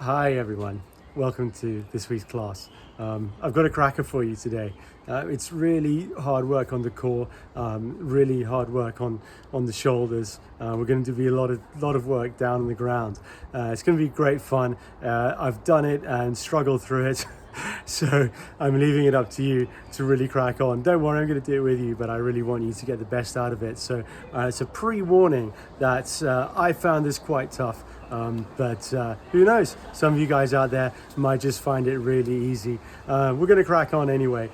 Hi everyone, welcome to this week's class. I've got a cracker for you today. It's really hard work on the core, really hard work on the shoulders. We're going to do a lot of work down on the ground. It's going to be great fun. I've done it and struggled through it. So I'm leaving it up to you to really crack on. Don't worry, I'm going to do it with you, but I really want you to get the best out of it. So it's a pre-warning that I found this quite tough, but who knows? Some of you guys out there might just find it really easy. We're going to crack on anyway.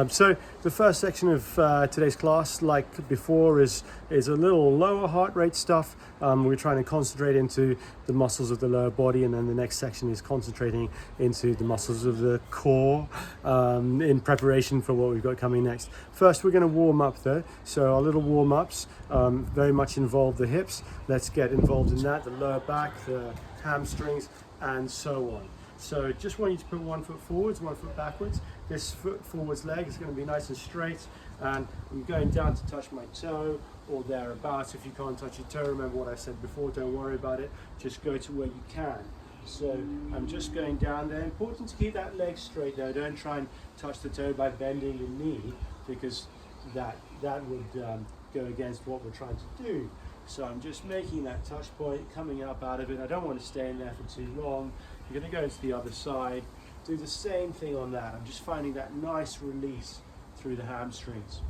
So the first section of today's class, like before, is a little lower heart rate stuff. We're trying to concentrate into the muscles of the lower body, and then the next section is concentrating into the muscles of the core in preparation for what we've got coming next. First, we're going to warm up though. So our little warm-ups very much involve the hips. Let's get involved in that, the lower back, the hamstrings, and so on. So just want you to put 1 foot forwards, 1 foot backwards. This foot forwards leg is going to be nice and straight, and I'm going down to touch my toe or thereabouts. If you can't touch your toe, remember what I said before, don't worry about it, just go to where you can. So I'm just going down there. Important to keep that leg straight though. Don't try and touch the toe by bending the knee, because that would go against what we're trying to do. So I'm just making that touch point, coming up out of it. I don't want to stay in there for too long. You're going to go to the other side, do the same thing on that. I'm just finding that nice release through the hamstrings.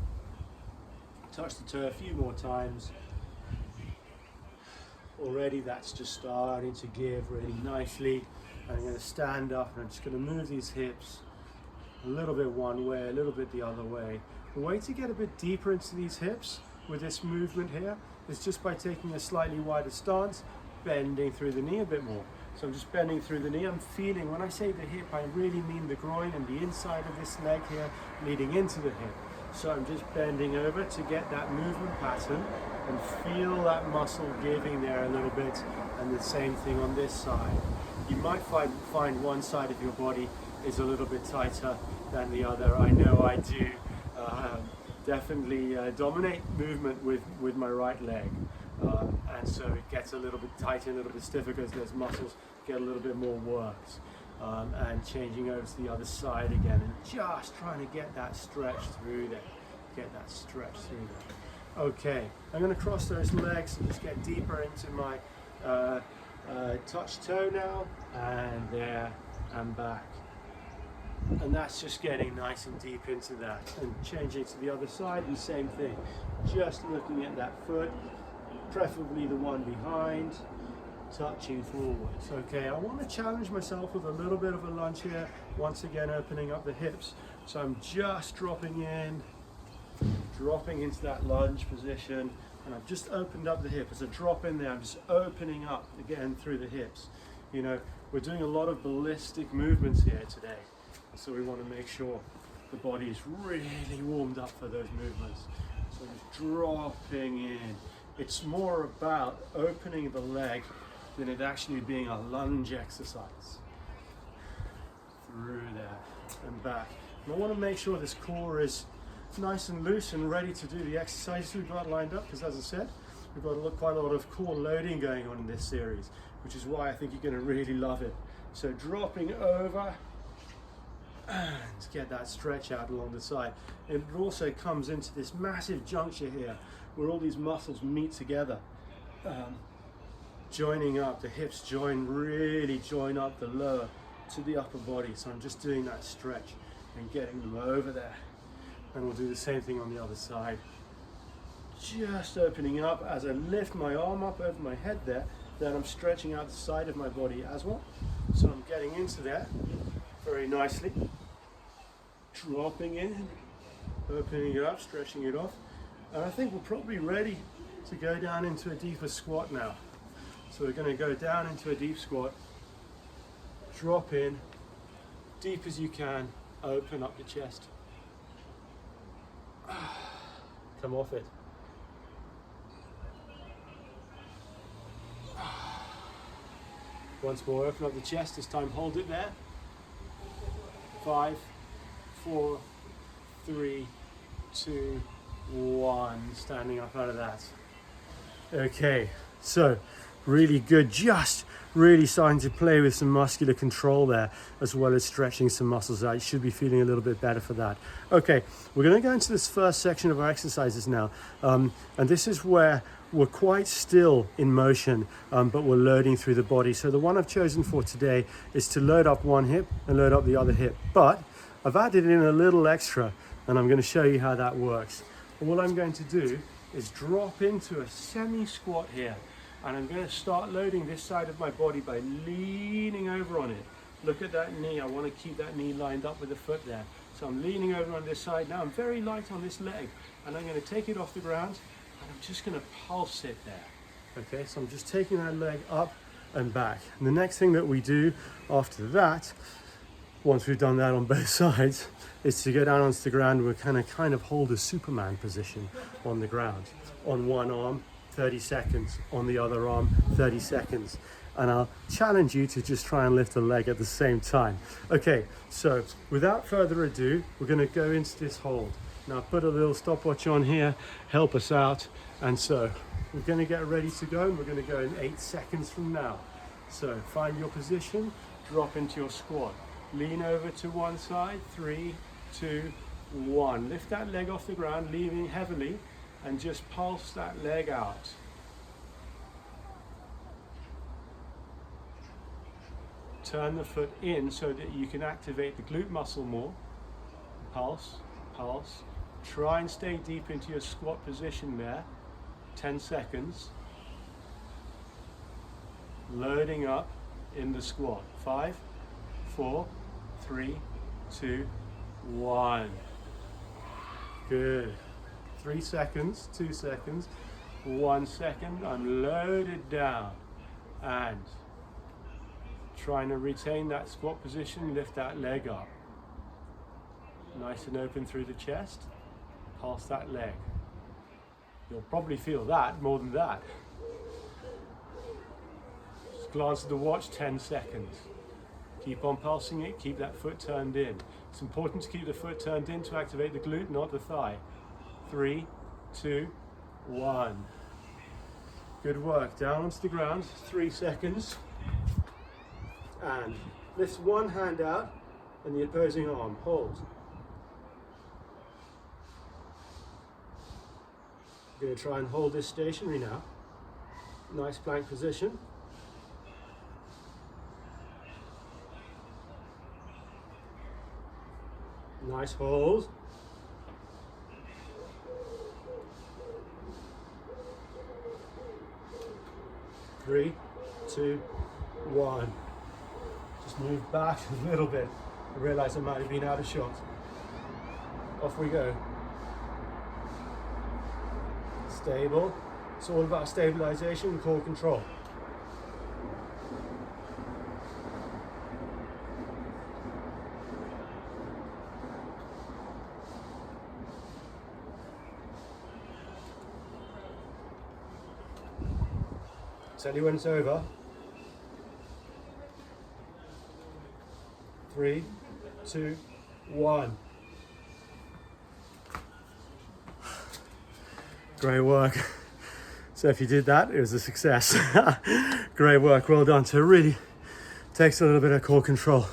Touch the toe a few more times. Already that's just starting to give really nicely. I'm going to stand up and I'm just going to move these hips a little bit one way, a little bit the other way. The way to get a bit deeper into these hips with this movement here is just by taking a slightly wider stance, bending through the knee a bit more. So I'm just bending through the knee. I'm feeling, when I say the hip, I really mean the groin and the inside of this leg here leading into the hip. So I'm just bending over to get that movement pattern and feel that muscle giving there a little bit, and the same thing on this side. You might find one side of your body is a little bit tighter than the other. I know I do. Definitely dominate movement with my right leg. And so it gets a little bit tighter, a little bit stiffer, because those muscles get a little bit more worked. And changing over to the other side again, and just trying to get that stretch through there. Get that stretch through there. Okay, I'm going to cross those legs and just get deeper into my touch toe now, and there and back. And that's just getting nice and deep into that, and changing to the other side, and same thing. Just looking at that foot, preferably the one behind, touching forwards. Okay, I want to challenge myself with a little bit of a lunge here, once again opening up the hips. So I'm just dropping into that lunge position, and I've just opened up the hip. As a drop in there, I'm just opening up again through the hips. You know, we're doing a lot of ballistic movements here today, so we want to make sure the body is really warmed up for those movements. So just dropping in. It's more about opening the leg than it actually being a lunge exercise. Through there and back. And I want to make sure this core is nice and loose and ready to do the exercises we've got lined up, because as I said, we've got quite a lot of core loading going on in this series, which is why I think you're going to really love it. So dropping over and get that stretch out along the side. It also comes into this massive juncture here where all these muscles meet together, joining up. The hips really join up the lower to the upper body. So I'm just doing that stretch and getting them over there. And we'll do the same thing on the other side. Just opening up as I lift my arm up over my head there, then I'm stretching out the side of my body as well. So I'm getting into there very nicely. Dropping in, opening it up, stretching it off. And I think we're probably ready to go down into a deeper squat now. So we're going to go down into a deep squat, drop in, deep as you can, open up the chest. Come off it. Once more, open up the chest, this time hold it there. 5, 4, 3, 2, 1, standing up out of that. Okay, so Really good. Just really starting to play with some muscular control there, as well as stretching some muscles out. You should be feeling a little bit better for that. Okay, we're going to go into this first section of our exercises now. And this is where we're quite still in motion, but we're loading through the body. So the one I've chosen for today is to load up one hip and load up the other hip. But I've added in a little extra, and I'm going to show you how that works. All I'm going to do is drop into a semi-squat here. And I'm going to start loading this side of my body by leaning over on it. Look at that knee. I want to keep that knee lined up with the foot there. So I'm leaning over on this side now. I'm very light on this leg. And I'm going to take it off the ground. And I'm just going to pulse it there. Okay, so I'm just taking that leg up and back. And the next thing that we do after that, once we've done that on both sides, is to go down onto the ground. We're kind of hold a Superman position on the ground. On one arm, 30 seconds, on the other arm, 30 seconds. And I'll challenge you to just try and lift a leg at the same time. Okay, so without further ado, we're going to go into this hold. Now I've put a little stopwatch on here, help us out. And so we're going to get ready to go, and we're going to go in 8 seconds from now. So find your position, drop into your squat. Lean over to one side, 3, 2, 1. Lift that leg off the ground, leaning heavily, and just pulse that leg out. Turn the foot in so that you can activate the glute muscle more. Pulse, pulse. Try and stay deep into your squat position there. 10 seconds. Loading up in the squat. 5, 4, 3, 2, 1. Good. 3 seconds, 2 seconds, 1 second. I'm loaded down and trying to retain that squat position. Lift that leg up. Nice and open through the chest. Pulse that leg. You'll probably feel that more than that. Just glance at the watch, 10 seconds. Keep on pulsing it, keep that foot turned in. It's important to keep the foot turned in to activate the glute, not the thigh. 3, 2, 1. Good work. Down onto the ground, 3 seconds. And lift one hand out and the opposing arm. Hold. You're going to try and hold this stationary now. Nice plank position. Nice hold. 3, 2, 1. Just move back a little bit. I realize I might have been out of shot. Off we go. Stable. It's all about stabilization and core control. Tell you when it's over. 3, 2, 1. Great work. So if you did that, it was a success. Great work, well done. So it really takes a little bit of core control.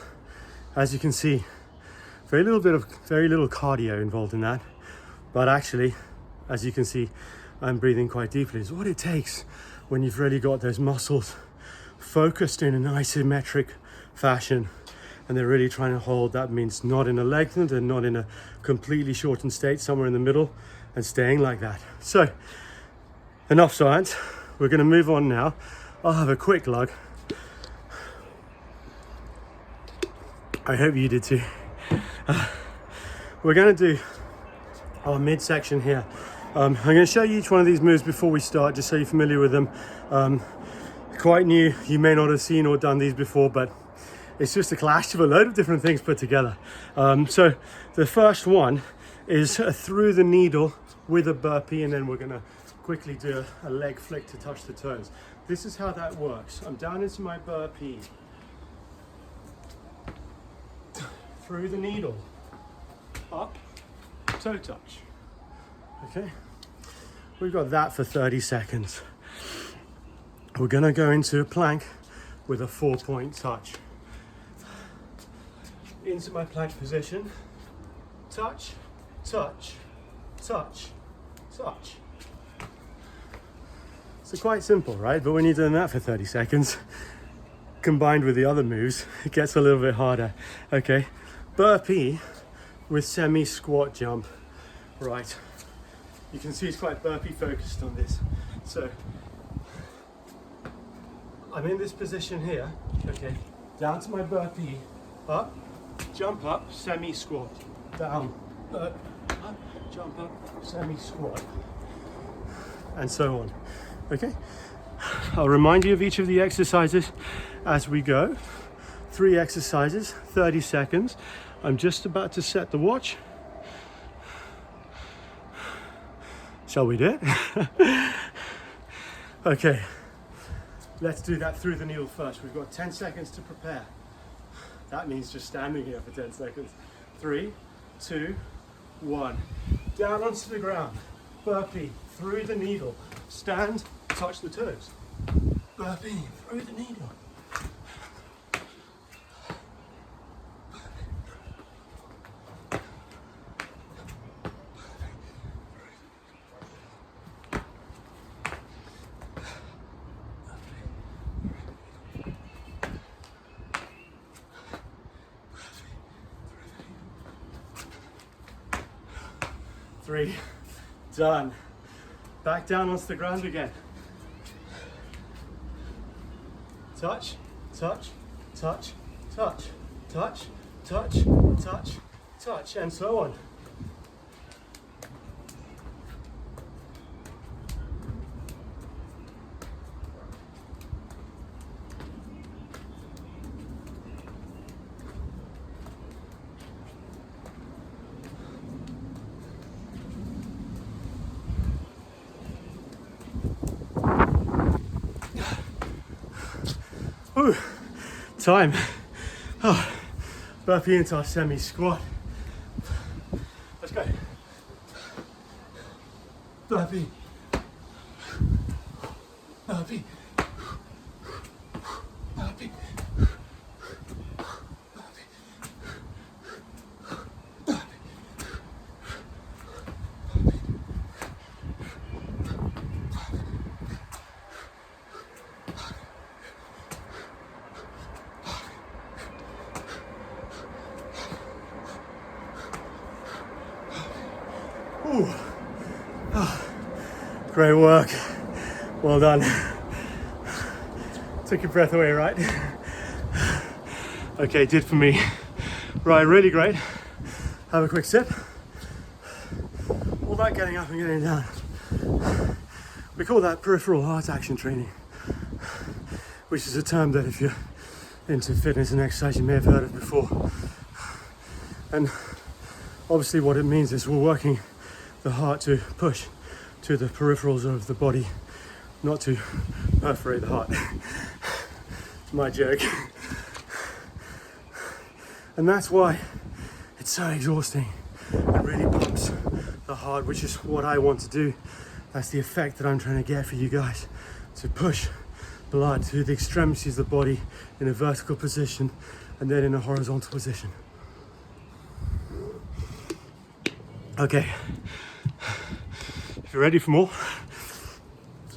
As you can see, very little cardio involved in that. But actually, as you can see, I'm breathing quite deeply. It's what it takes when you've really got those muscles focused in an isometric fashion, and they're really trying to hold. That means not in a lengthened and not in a completely shortened state, somewhere in the middle, and staying like that. So enough science, we're going to move on now. I'll have a quick lug. I hope you did too. We're going to do our midsection here. I'm going to show you each one of these moves before we start, just so you're familiar with them. Quite new, you may not have seen or done these before, but it's just a clash of a load of different things put together. So the first one is through the needle with a burpee, and then we're going to quickly do a leg flick to touch the toes. This is how that works. I'm down into my burpee. Through the needle. Up, toe touch. Okay, we've got that for 30 seconds. we're gonna go into a plank with a 4-point touch. Into my plank position, touch, touch, touch, touch. So quite simple, right? But when you're doing that for 30 seconds, combined with the other moves, it gets a little bit harder. Okay, burpee with semi-squat jump, right? You can see it's quite burpee focused on this. So I'm in this position here, okay, down to my burpee, up, jump up, semi-squat, down, up, jump up, semi-squat, and so on, okay? I'll remind you of each of the exercises as we go. 3 exercises, 30 seconds. I'm just about to set the watch. Shall we do it? Okay, let's do that through the needle first. We've got 10 seconds to prepare. That means just standing here for 10 seconds. 3, 2, 1. Down onto the ground. Burpee through the needle. Stand, touch the toes. Burpee through the needle. 3, done. Back down onto the ground again. Touch, touch, touch, touch, touch, touch, touch, touch, and so on. Ooh, time. Oh, burpee into our semi-squat. Let's go. Burpee. Burpee. Burpee. Ooh. Oh, great work. Well done. Took your breath away, right? Okay, did for me. Right, really great. Have a quick sip. All that getting up and getting down. We call that peripheral heart action training, which is a term that if you're into fitness and exercise, you may have heard of before. And obviously what it means is we're working the heart to push to the peripherals of the body, not to perforate the heart. My joke. And that's why it's so exhausting. It really pumps the heart, which is what I want to do. That's the effect that I'm trying to get for you guys, to push blood to the extremities of the body in a vertical position and then in a horizontal position. Okay, if you're ready for more,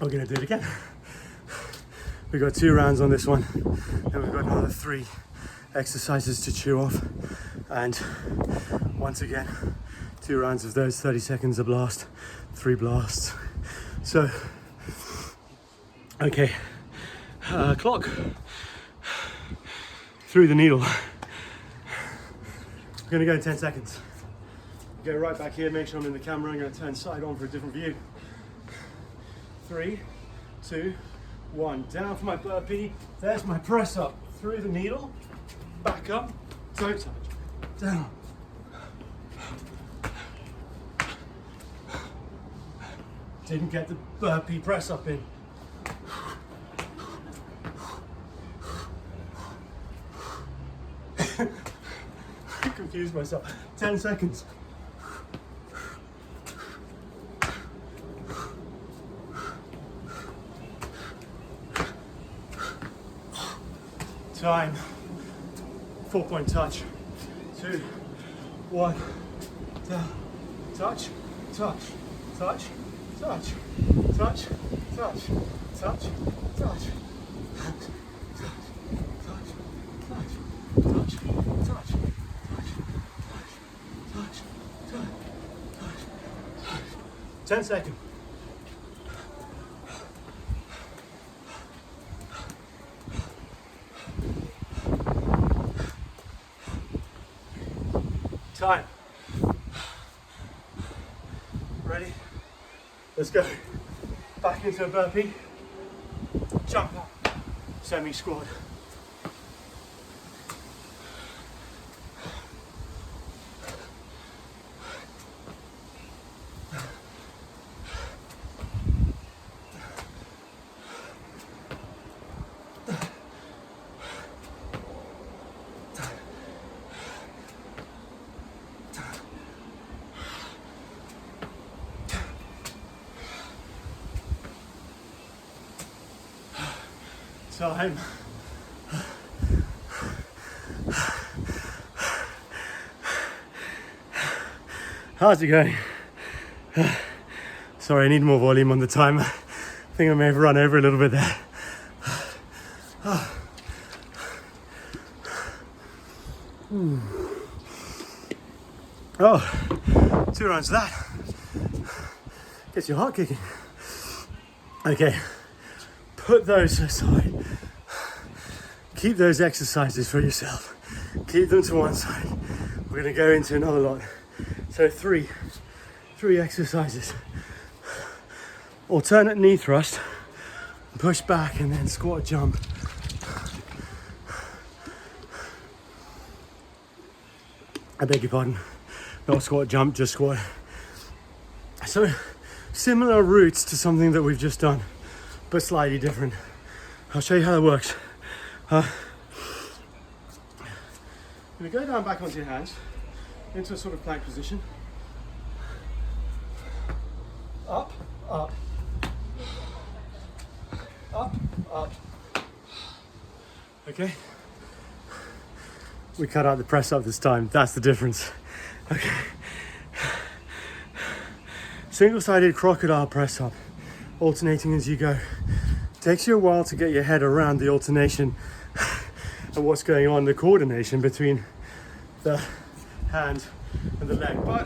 we're gonna do it again. We've got 2 rounds on this one, and we've got another 3 exercises to chew off. And once again, 2 rounds of those, 30 seconds a blast, 3 blasts. So, okay, clock through the needle. We're gonna go in 10 seconds. Go right back here, make sure I'm in the camera. I'm going to turn side on for a different view. 3, 2, 1. Down for my burpee. There's my press up through the needle. Back up, toe touch. Down. Didn't get the burpee press up in. Confused myself. 10 seconds. Time. 4-point touch. 2, 1. Down. Touch, touch, touch, touch, touch, touch, touch, touch. Touch. 10 seconds. Time. Ready? Let's go. Back into a burpee. Jump up. Semi-squat. Time. How's it going? Sorry, I need more volume on the timer. I think I may have run over a little bit there. Oh, 2 rounds of that. Gets your heart kicking. Okay, put those aside. Keep those exercises for yourself. Keep them to one side. We're gonna go into another lot. So three exercises. Alternate knee thrust, push back and then squat jump. I beg your pardon, not squat jump, just squat. So similar routes to something that we've just done, but slightly different. I'll show you how that works. You're gonna go down back onto your hands, into a sort of plank position. Up, up, up, up. Okay. We cut out the press up this time, that's the difference. Okay. Single-sided crocodile press up, alternating as you go. Takes you a while to get your head around the alternation and what's going on, the coordination between the hand and the leg, but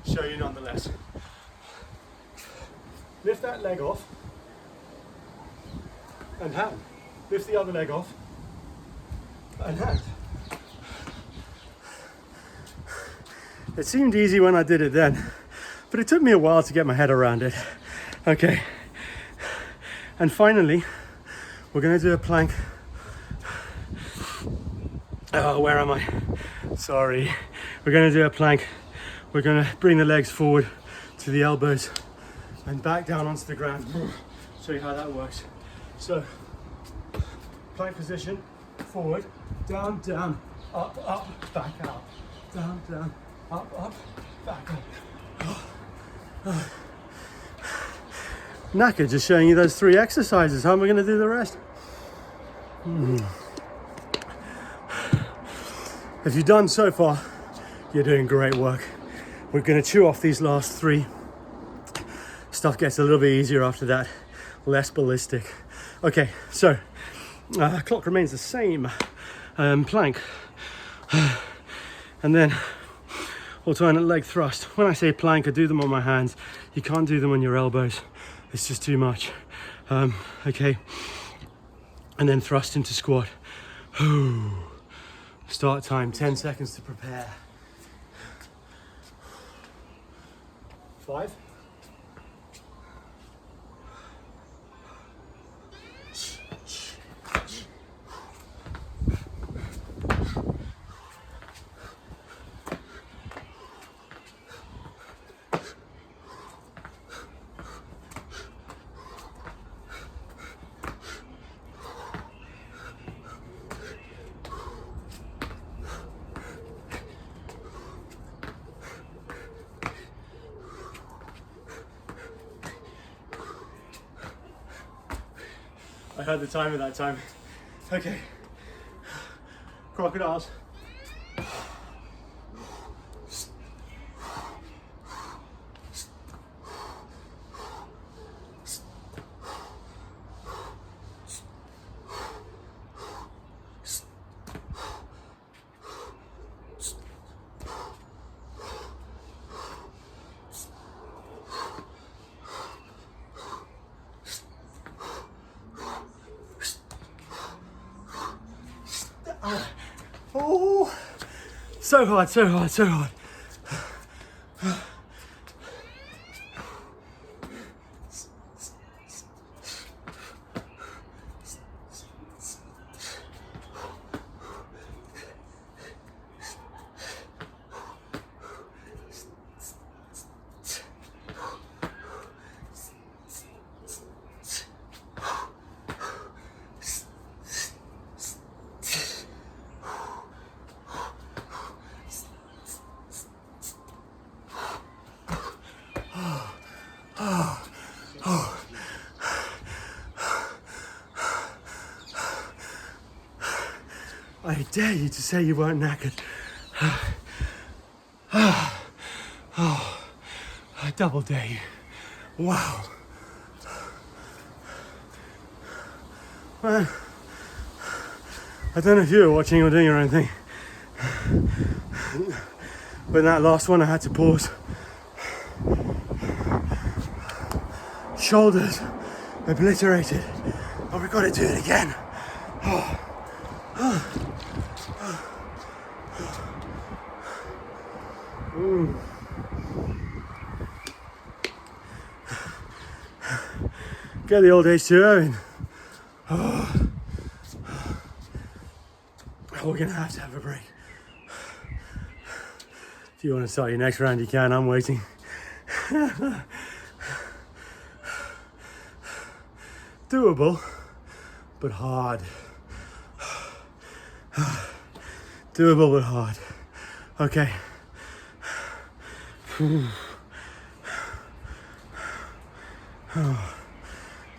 show you nonetheless. Lift that leg off and hand. Lift the other leg off and hand. It seemed easy when I did it then, but it took me a while to get my head around it. Okay. And finally, we're going to do a plank. Oh, where am I? Sorry. We're going to do a plank. We're going to bring the legs forward to the elbows and back down onto the ground. Show you how that works. So, plank position, forward, down, down, up, up, back out. Down, down, up, back up. Knackered just showing you those 3 exercises. How am I going to do the rest? If you've done so far, you're doing great work. We're going to chew off these last 3. Stuff gets a little bit easier after that, less ballistic. Okay, so clock remains the same. Plank, and then alternate leg thrust. When I say plank, I do them on my hands. You can't do them on your elbows. It's just too much. Okay, and then thrust into squat. Start time, 10 seconds to prepare. 5. I heard the timer that time. Okay, crocodiles. Oh, so hard, so hard, so hard. I dare you to say you weren't knackered. I double dare you. Wow. Well, I don't know if you were watching or doing your own thing, but in that last one I had to pause. Shoulders obliterated, but we've got to do it again. Get the old H2O in. We're gonna have to have a break. If you want to start your next round, you can. I'm waiting. Doable, but hard. Doable, but hard. Okay.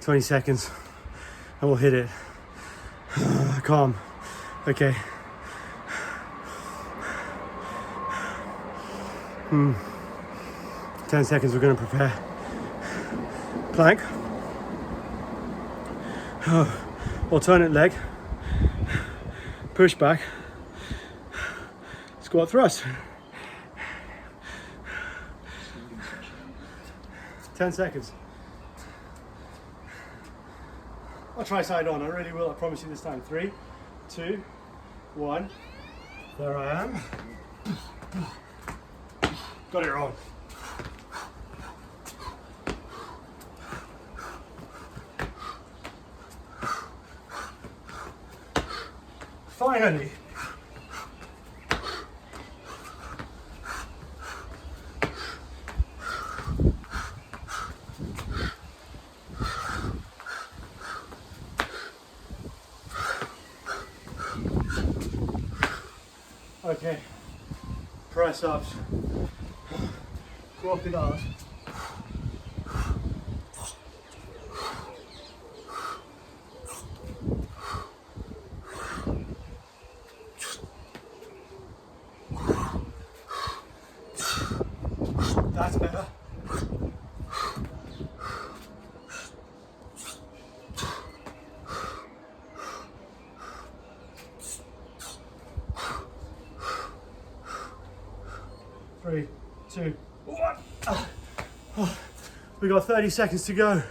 20 seconds and we'll hit it. Calm. Okay. 10 seconds, we're going to prepare. Plank. Alternate leg. Push back. Squat thrust. 10 seconds. I'll try side on, I really will, I promise you this time. 3, 2, 1. There I am. Got it wrong. Finally. Okay, press ups, crocodiles. That's better. Three, two, one. We got 30 seconds to go.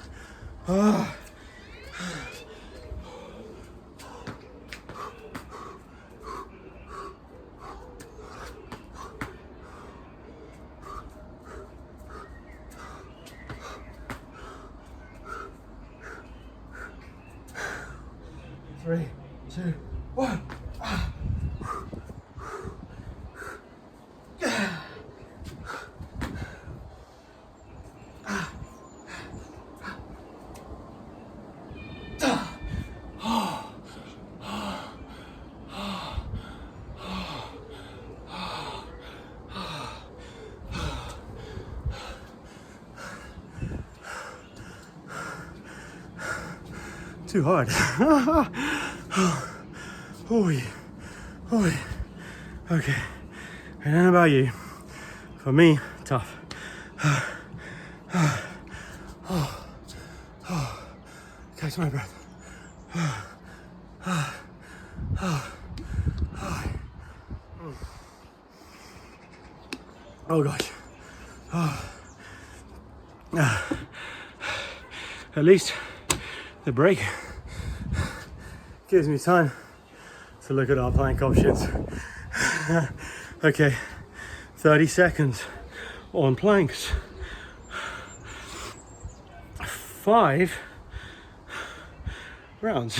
3, 2, 1. Too hard. Oh, Oh, okay. I don't know about you. For me, tough. Catch my breath. Oh gosh. At least the break gives me time to look at our plank options. Okay, 30 seconds on planks. 5 rounds.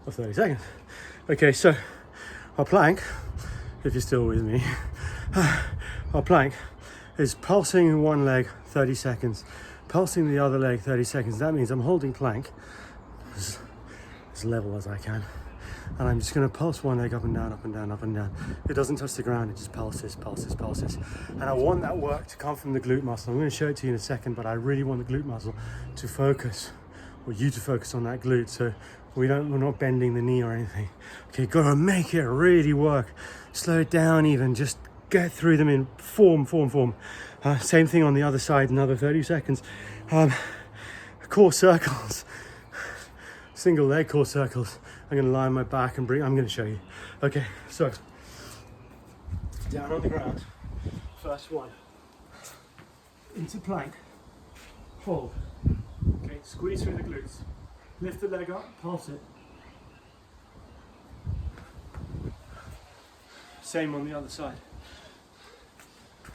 Or 30 seconds. Okay, so our plank, if you're still with me, our plank is pulsing one leg 30 seconds, pulsing the other leg 30 seconds. That means I'm holding plank as level as I can, and I'm just going to pulse one leg up and down, up and down, up and down. It doesn't touch the ground, it just pulses, pulses, pulses. And I want that work to come from the glute muscle. I'm going to show it to you in a second, but I really want the glute muscle to focus, or you to focus on that glute, so we're not bending the knee or anything. Okay, gotta make it really work. Slow it down even, just get through them in form. Same thing on the other side, another 30 seconds. Core circles, single leg core circles. I'm gonna lie on my back and I'm gonna show you. Okay, so down on the ground, first one, into plank, hold. Okay, squeeze through the glutes, lift the leg up, pulse it. Same on the other side.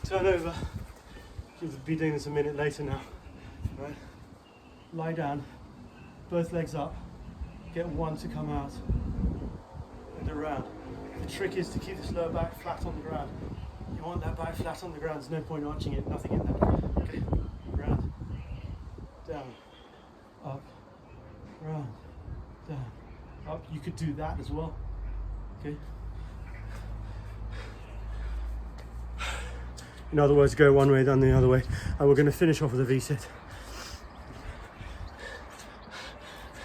Turn over. You'll be doing this a minute later now. Right? Lie down, both legs up, get one to come out and around. The trick is to keep this lower back flat on the ground. You want that back flat on the ground, there's no point arching it, nothing in there. Okay, round, down, up, round, down, up. You could do that as well. Okay. In other words, go one way, then the other way. And we're going to finish off with a V-sit.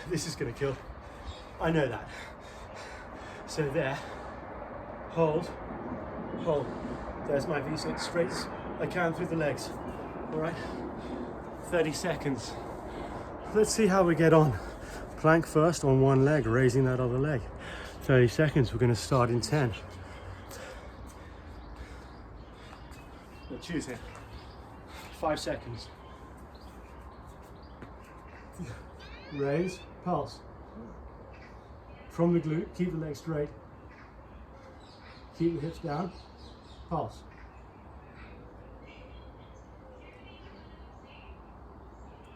This is going to kill. I know that. So there, hold. There's my V-sit, straight as I can through the legs. All right, 30 seconds. Let's see how we get on. Plank first on one leg, raising that other leg. 30 seconds, we're going to start in 10. Choose here. 5 seconds. Raise, pulse. From the glute, keep the leg straight. Keep the hips down. Pulse.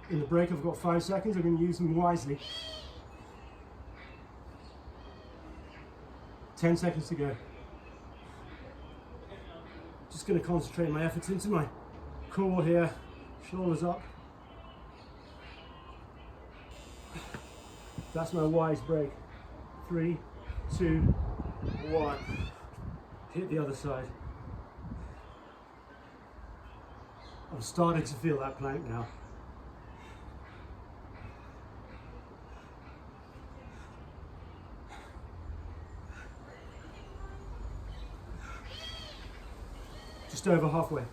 In the break, I've got 5 seconds. I'm going to use them wisely. 10 seconds to go. Just going to concentrate my efforts into my core here, shoulders up. That's my wise break. 3, 2, 1. Hit the other side. I'm starting to feel that plank now. Just over halfway.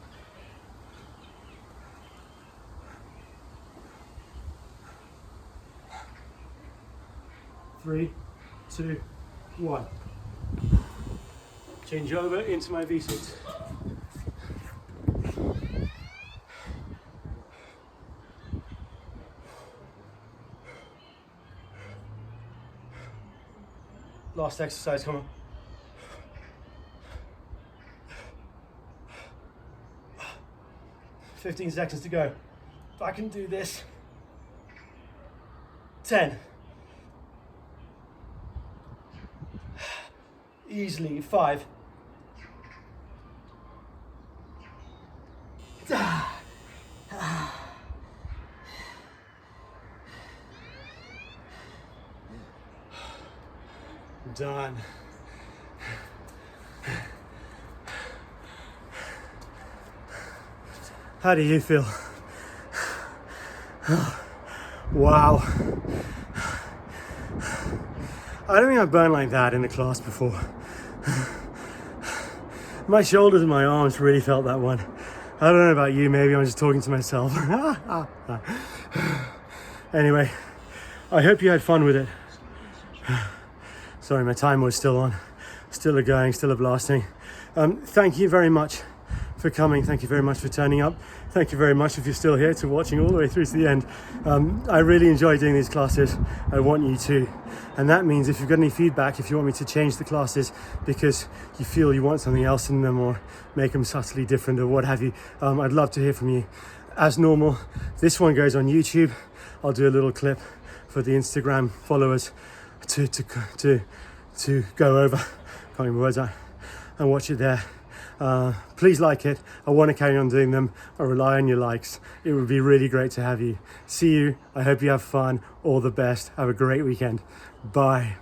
Three, 2, 1. Change over into my V-sit. Last exercise, come on. $15 seconds to go. If I can do this. 10. Easily. 5. Done. How do you feel? Wow. I don't think I've burned like that in a class before. My shoulders and my arms really felt that one. I don't know about you, maybe I'm just talking to myself. Anyway, I hope you had fun with it. Sorry, my timer was still on. Still a going, still a blasting. Thank you very much for coming. Thank you very much for turning up. Thank you very much if you're still here to watching all the way through to the end. I really enjoy doing these classes. I want you to. And that means if you've got any feedback, if you want me to change the classes because you feel you want something else in them or make them subtly different or what have you, I'd love to hear from you. As normal, this one goes on YouTube. I'll do a little clip for the Instagram followers to go over, can't get my words out, and watch it there. Please like it. I want to carry on doing them. I rely on your likes. It would be really great to have you. See you. I hope you have fun. All the best. Have a great weekend. Bye.